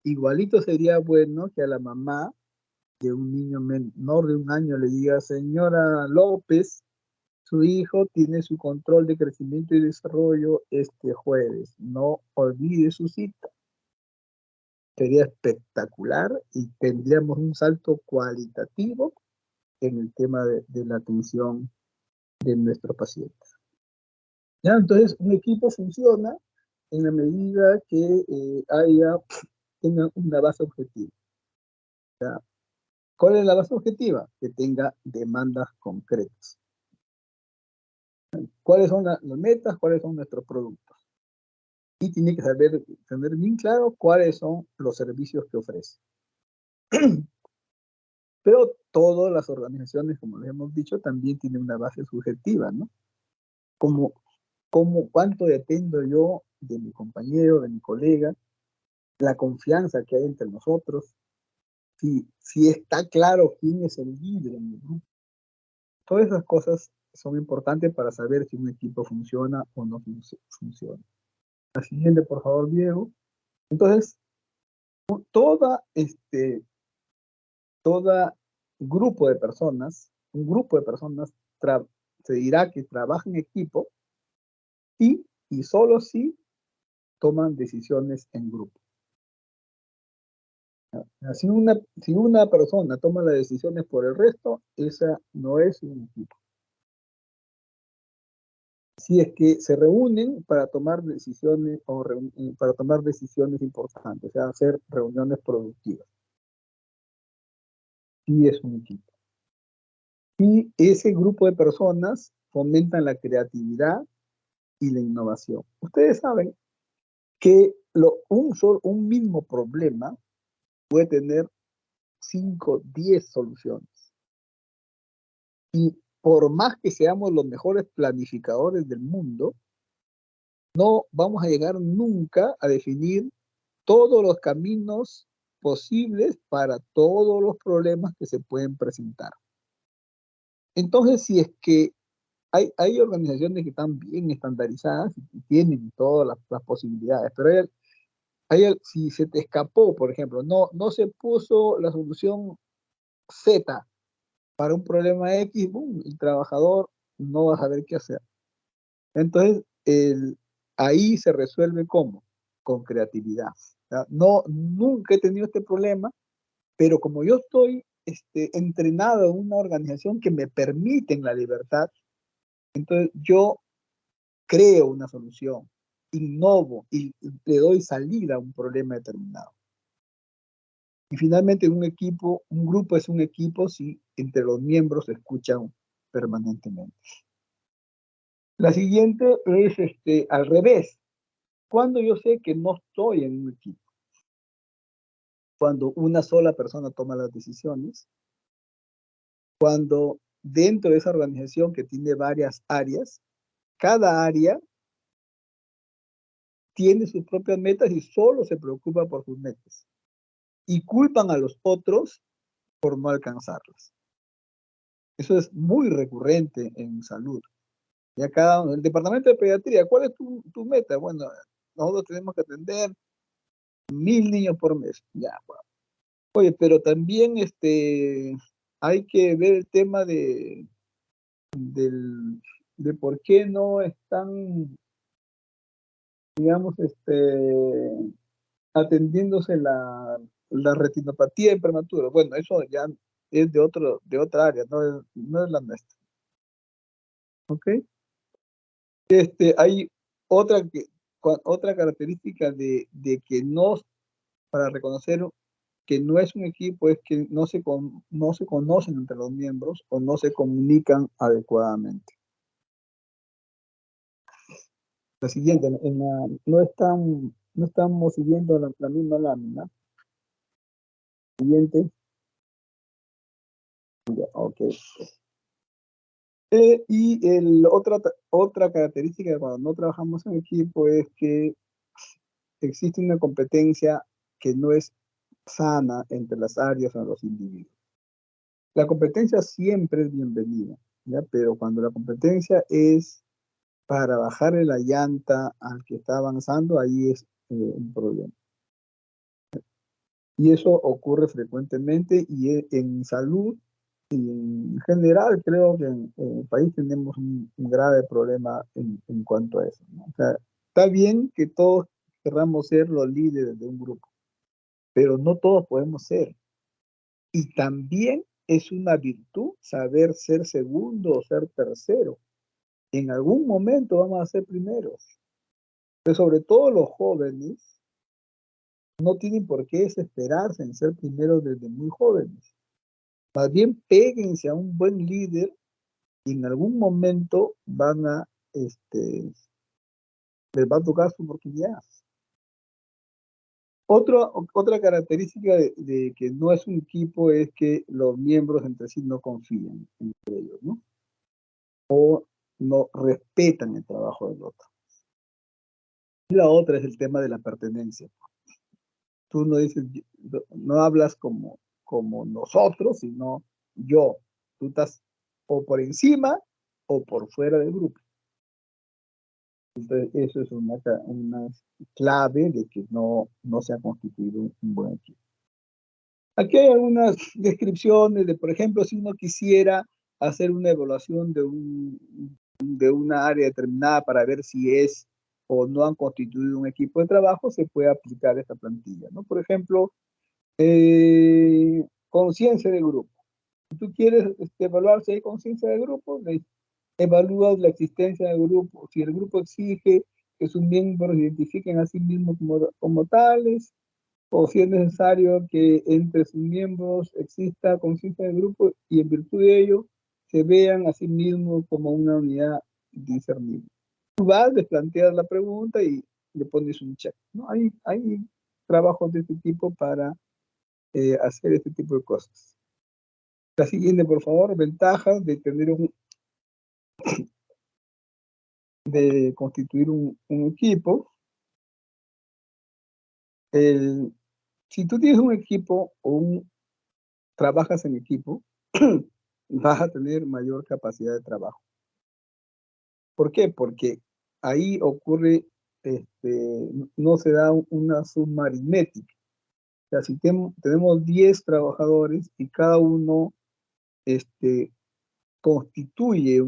Igualito sería bueno que a la mamá de un niño menor de 1 año le diga, señora López, su hijo tiene su control de crecimiento y desarrollo este jueves. No olvide su cita. Sería espectacular y tendríamos un salto cualitativo en el tema de la atención de nuestros pacientes. ¿Ya? Entonces, un equipo funciona en la medida que tenga una base objetiva. ¿Ya? ¿Cuál es la base objetiva? Que tenga demandas concretas. ¿Cuáles son las metas? ¿Cuáles son nuestros productos? Y tiene que tener bien claro cuáles son los servicios que ofrece. Pero todas las organizaciones, como les hemos dicho, también tienen una base subjetiva, ¿no? ¿Cuánto dependo yo de mi compañero, de mi colega? La confianza que hay entre nosotros. Si está claro quién es el líder en el grupo. Todas esas cosas son importantes para saber si un equipo funciona o no funciona. La siguiente, por favor, Diego. Entonces, toda grupo de personas, un grupo de personas se dirá que trabaja en equipo y solo si toman decisiones en grupo. Si una persona toma las decisiones por el resto, esa no es un equipo. Si es que se reúnen para tomar decisiones para tomar decisiones importantes, o sea, hacer reuniones productivas. Sí es un equipo. Y ese grupo de personas fomentan la creatividad y la innovación. Ustedes saben que un mismo problema puede tener 5, 10 soluciones. Y por más que seamos los mejores planificadores del mundo, no vamos a llegar nunca a definir todos los caminos posibles para todos los problemas que se pueden presentar. Entonces, si es que hay organizaciones que están bien estandarizadas y tienen todas las posibilidades, pero si se te escapó, por ejemplo, no se puso la solución Z para un problema X, boom, el trabajador no va a saber qué hacer. Entonces, ahí se resuelve ¿cómo? Con creatividad. ¿Ya? No, nunca he tenido este problema, pero como yo estoy entrenado en una organización que me permite la libertad, entonces yo creo una solución, innovo y le doy salida a un problema determinado. Y finalmente un grupo es un equipo si entre los miembros se escuchan permanentemente. La siguiente es al revés. Cuando yo sé que no estoy en un equipo, cuando una sola persona toma las decisiones, cuando dentro de esa organización que tiene varias áreas, cada área tiene sus propias metas y solo se preocupa por sus metas. Y culpan a los otros por no alcanzarlas. Eso es muy recurrente en salud. Ya el departamento de pediatría, ¿cuál es tu meta? Bueno, nosotros tenemos que atender 1000 niños por mes. Ya, bueno. Oye, pero también hay que ver el tema de por qué no están, digamos, atendiéndose la retinopatía en prematuros. Bueno, eso ya es de otra área, no es la nuestra. ¿Ok? Hay otra característica de que no, para reconocer que no es un equipo, es que no se conocen entre los miembros o no se comunican adecuadamente. La siguiente, no estamos siguiendo la misma lámina. Siguiente. Ya, ok. Y otra característica de cuando no trabajamos en equipo es que existe una competencia que no es sana entre las áreas o los individuos. La competencia siempre es bienvenida, ¿ya? Pero cuando la competencia es para bajarle la llanta al que está avanzando, ahí es un problema. Y eso ocurre frecuentemente y en salud y en general creo que en el país tenemos un grave problema en cuanto a eso, ¿no? O sea, está bien que todos queramos ser los líderes de un grupo, pero no todos podemos ser. Y también es una virtud saber ser segundo o ser tercero. En algún momento vamos a ser primeros. Pero sobre todo los jóvenes no tienen por qué desesperarse en ser primeros desde muy jóvenes. Más bien péguense a un buen líder y en algún momento les va a tocar su oportunidad. Otra característica de que no es un equipo es que los miembros entre sí no confían entre ellos, ¿no? O no respetan el trabajo del otro. Y la otra es el tema de la pertenencia. Tú no dices, no hablas como nosotros, sino yo. Tú estás o por encima o por fuera del grupo. Entonces, eso es una clave de que no se ha constituido un buen equipo. Aquí hay algunas descripciones de, por ejemplo, si uno quisiera hacer una evaluación de una área determinada para ver si es o no han constituido un equipo de trabajo, se puede aplicar esta plantilla, ¿no? Por ejemplo, conciencia de grupo. Si tú quieres evaluar si hay conciencia de grupo, evalúas la existencia del grupo. Si el grupo exige que sus miembros se identifiquen a sí mismos como tales, o si es necesario que entre sus miembros exista conciencia de grupo y en virtud de ello se vean a sí mismos como una unidad discernible. Tú vas, les planteas la pregunta y le pones un check, ¿no? Hay trabajos de este tipo para hacer este tipo de cosas. La siguiente, por favor, ventajas de tener de constituir un equipo, si tú tienes un equipo trabajas en equipo, vas a tener mayor capacidad de trabajo. ¿Por qué? Porque ahí ocurre, no se da una suma aritmética. O sea, si tenemos 10 trabajadores y cada uno constituye,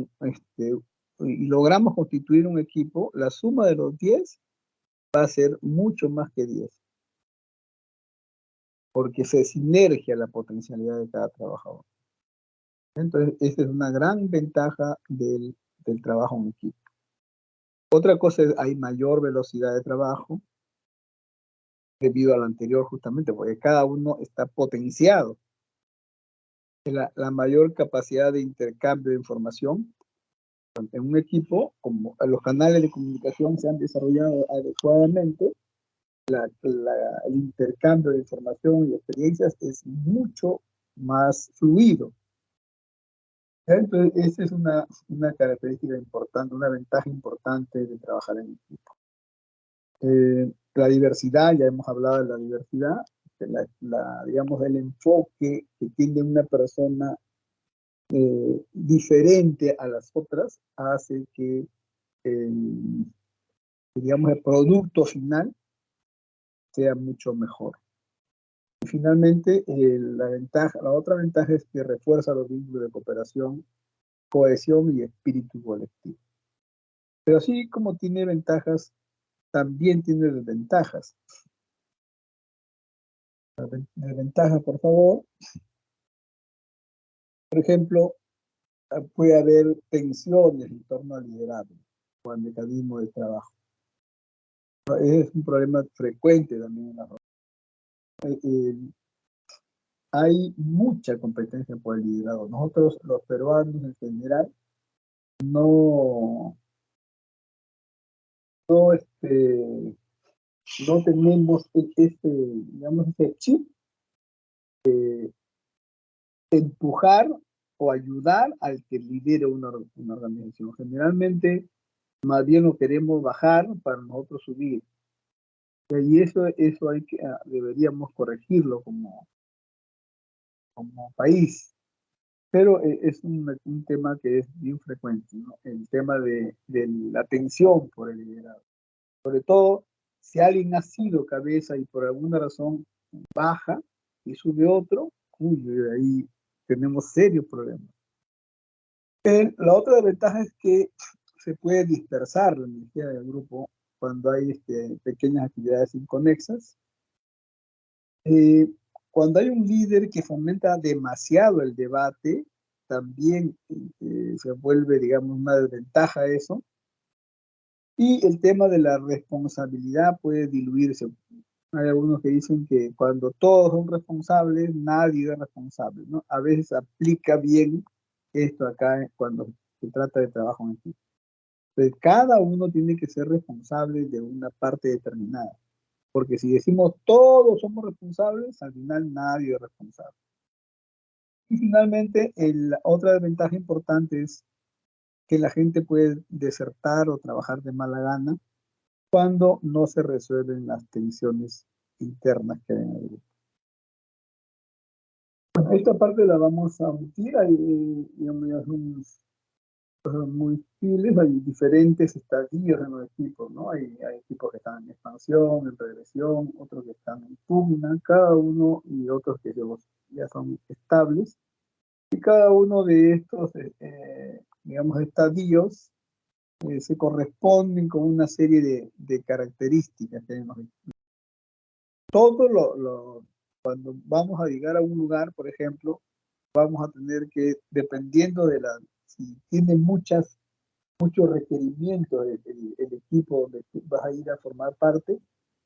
y logramos constituir un equipo, la suma de los 10 va a ser mucho más que 10, porque se sinergia la potencialidad de cada trabajador. Entonces, esa es una gran ventaja del trabajo en equipo. Otra cosa es, hay mayor velocidad de trabajo, debido a lo anterior justamente, porque cada uno está potenciado. La mayor capacidad de intercambio de información en un equipo, como los canales de comunicación se han desarrollado adecuadamente, el intercambio de información y experiencias es mucho más fluido. Entonces, esa es una característica importante, una ventaja importante de trabajar en equipo. La diversidad, ya hemos hablado de la diversidad, digamos, el enfoque que tiene una persona diferente a las otras hace que, digamos, el producto final sea mucho mejor. Y finalmente, la otra ventaja es que refuerza los vínculos de cooperación, cohesión y espíritu colectivo. Pero así como tiene ventajas, también tiene desventajas. Desventajas, por favor. Por ejemplo, puede haber tensiones en torno al liderazgo o al mecanismo de trabajo. Ese es un problema frecuente también en la hay mucha competencia por el liderazgo. Nosotros, los peruanos en general, no, no, no tenemos digamos, ese chip de empujar o ayudar al que lidere una organización. Generalmente, más bien lo queremos bajar para nosotros subir. Y eso deberíamos corregirlo como país. Pero es un tema que es bien frecuente, ¿no? El tema de la tensión por el liderazgo. Sobre todo, si alguien ha sido cabeza y por alguna razón baja y sube otro, ahí tenemos serios problemas. La otra desventaja es que se puede dispersar la energía del grupo cuando hay pequeñas actividades inconexas. Cuando hay un líder que fomenta demasiado el debate, también se vuelve, digamos, una desventaja eso. Y el tema de la responsabilidad puede diluirse. Hay algunos que dicen que cuando todos son responsables, nadie es responsable, ¿no? A veces aplica bien esto acá cuando se trata de trabajo en equipo. Entonces, cada uno tiene que ser responsable de una parte determinada. Porque si decimos todos somos responsables, al final nadie es responsable. Y finalmente, otra desventaja importante es que la gente puede desertar o trabajar de mala gana cuando no se resuelven las tensiones internas que hay en el grupo. Bueno, esta parte la vamos a omitir, digamos, son muy sutiles, hay diferentes estadios en los equipos, ¿no? Hay equipos que están en expansión, en regresión, otros que están en pugna, cada uno, y otros que ya son estables. Y cada uno de estos, digamos, estadios se corresponden con una serie de características que hay en los equipos. Cuando vamos a llegar a un lugar, por ejemplo, vamos a tener que, dependiendo si tiene muchos requerimientos el equipo donde tú vas a ir a formar parte,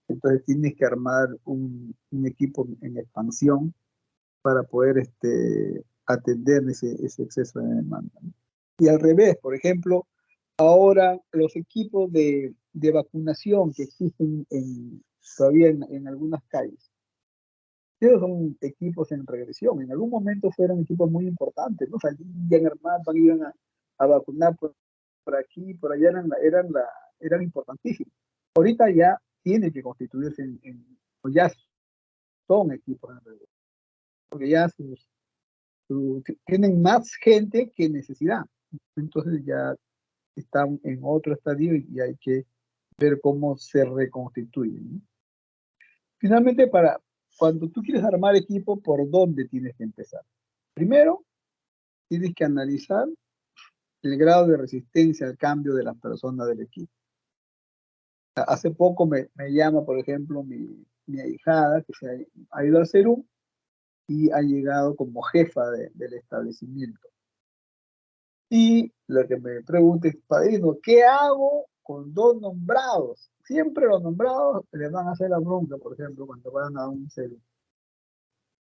entonces tienes que armar un equipo en expansión para poder atender ese exceso de demanda, ¿no? Y al revés, por ejemplo, ahora los equipos de vacunación que existen todavía en algunas calles, ellos son equipos en regresión. En algún momento fueron equipos muy importantes, ¿no? Salían armados, iban a vacunar, pues, por aquí, por allá eran importantísimos. Ahorita ya tienen que constituirse o ya son equipos en realidad, porque ya tienen más gente que necesidad. Entonces ya están en otro estadio y hay que ver cómo se reconstituyen, ¿no? Finalmente, cuando tú quieres armar equipo, ¿por dónde tienes que empezar? Primero, tienes que analizar el grado de resistencia al cambio de las personas del equipo. Hace poco me llama, por ejemplo, mi ahijada, que ha ido al CERUM y ha llegado como jefa del establecimiento. Y lo que me pregunta es, padrino, ¿qué hago con dos nombrados? Siempre los nombrados les van a hacer la bronca, por ejemplo, cuando van a un CERUM.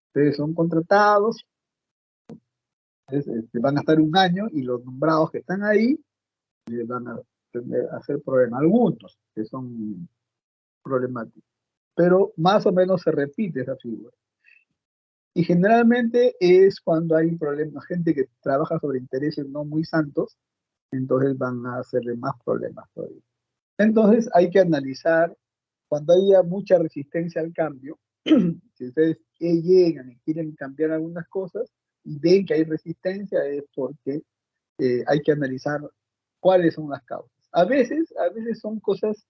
Ustedes son contratados, van a estar un año y los nombrados que están ahí les van a tener a hacer problemas. Algunos que son problemáticos, pero más o menos se repite esa figura. Y generalmente es cuando hay problemas, gente que trabaja sobre intereses no muy santos, entonces van a hacerle más problemas todavía. Entonces hay que analizar cuando haya mucha resistencia al cambio, si ustedes llegan y quieren cambiar algunas cosas y ven que hay resistencia, es porque hay que analizar cuáles son las causas. A veces son cosas,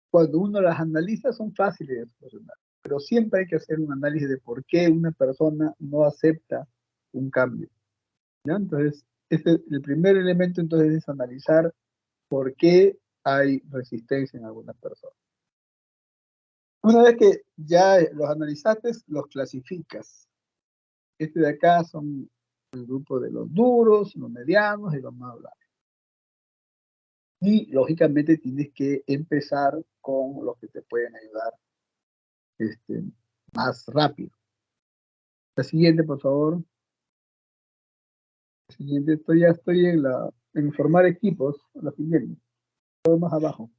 cuando uno las analiza, son fáciles de solucionar, pero siempre hay que hacer un análisis de por qué una persona no acepta un cambio, ¿ya? Entonces, el primer elemento entonces es analizar por qué hay resistencia en algunas personas. Una vez que ya los analizaste, los clasificas. Este de acá son el grupo de los duros, los medianos y los más blandos. Y lógicamente tienes que empezar con los que te pueden ayudar más rápido. La siguiente, por favor. La siguiente, ya estoy en formar equipos. La siguiente. Todo más abajo.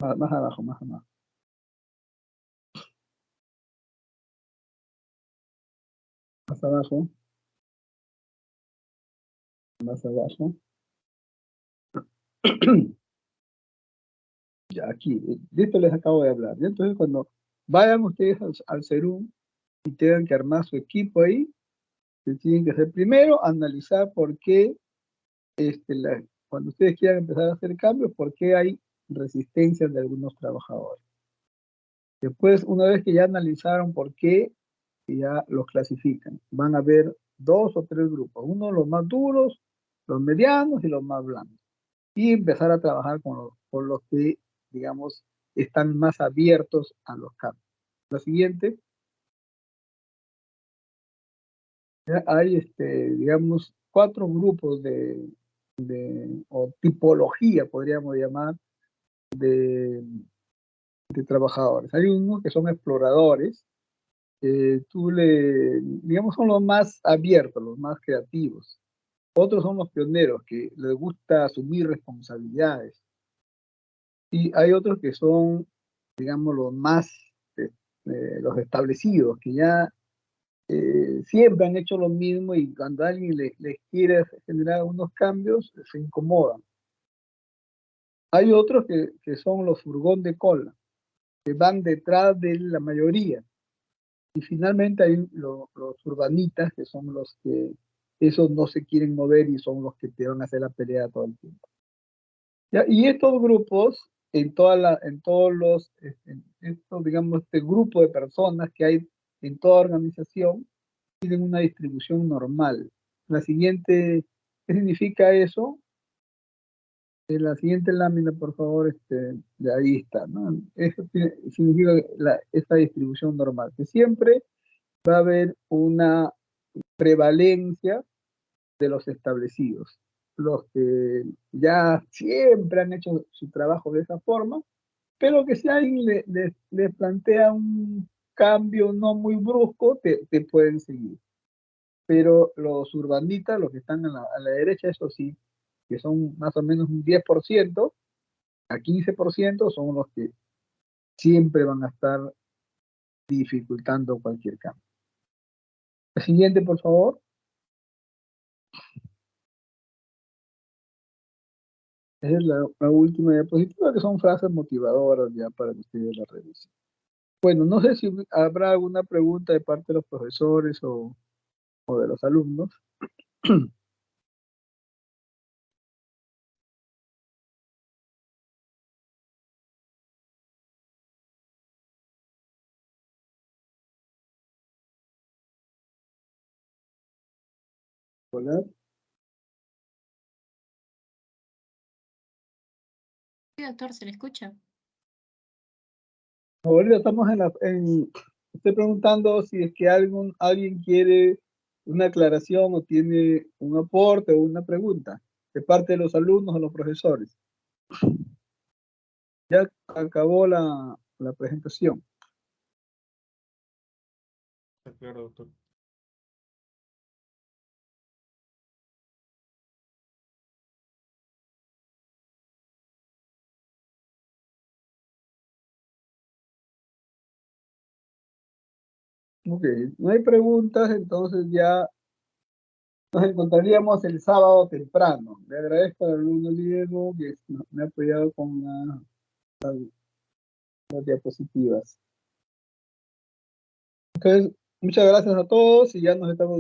Más abajo, más abajo. Más abajo. Más abajo. Ya aquí, de esto les acabo de hablar. ¿Ya? Entonces, cuando vayan ustedes al CERUM y tengan que armar su equipo ahí, se tienen que hacer primero, analizar por qué, cuando ustedes quieran empezar a hacer cambios, por qué hay resistencia de algunos trabajadores. Después, una vez que ya analizaron por qué, ya los clasifican. Van a ver 2 o 3 grupos. Uno, los más duros, los medianos y los más blandos. Y empezar a trabajar con los que, digamos, están más abiertos a los cambios. La siguiente. Hay, digamos, 4 grupos o tipología, podríamos llamar, de trabajadores. Hay unos que son exploradores, digamos, son los más abiertos, los más creativos. Otros son los pioneros, que les gusta asumir responsabilidades. Y hay otros que son, digamos, los más, los establecidos, que ya siempre han hecho lo mismo y cuando alguien les quiere generar unos cambios, se incomodan. Hay otros que son los furgón de cola, que van detrás de la mayoría. Y finalmente hay los urbanitas, que son los que esos no se quieren mover y son los que te van a hacer la pelea todo el tiempo. ¿Ya? Y estos grupos, en todos los, digamos, este grupo de personas que hay en toda organización, tienen una distribución normal. La siguiente, ¿qué significa eso? En la siguiente lámina, por favor, de ahí está, ¿no? Eso significa esta distribución normal, que siempre va a haber una prevalencia de los establecidos, los que ya siempre han hecho su trabajo de esa forma, pero que si alguien le plantea un cambio no muy brusco, te pueden seguir. Pero los urbanitas, los que están a la derecha, eso sí, que son más o menos un 10% a 15%, son los que siempre van a estar dificultando cualquier cambio. La siguiente, por favor. Esa es la última diapositiva, que son frases motivadoras ya para que ustedes la revisen. Bueno, no sé si habrá alguna pregunta de parte de los profesores o de los alumnos. Hola. Sí, doctor, ¿se le escucha? Ahorita estamos estoy preguntando si es que alguien quiere una aclaración o tiene un aporte o una pregunta de parte de los alumnos o los profesores. Ya acabó la presentación. Claro, doctor. Ok, no hay preguntas, entonces ya nos encontraríamos el sábado temprano. Le agradezco al alumno Diego que me ha apoyado con las diapositivas. Entonces, muchas gracias a todos y ya nos estamos